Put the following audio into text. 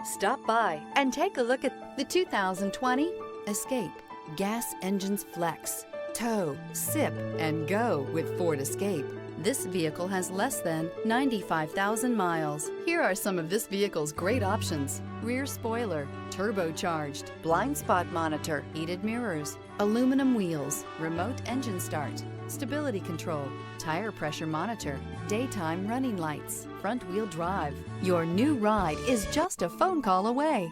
Stop by and take a look at the 2020 Escape. Gas engines flex, tow, sip, and go with Ford Escape. This vehicle has less than 95,000 miles. Here are some of this vehicle's great options: rear spoiler, turbocharged, blind spot monitor, heated mirrors, aluminum wheels, remote engine start, stability control, tire pressure monitor, daytime running lights, front wheel drive. Your new ride is just a phone call away.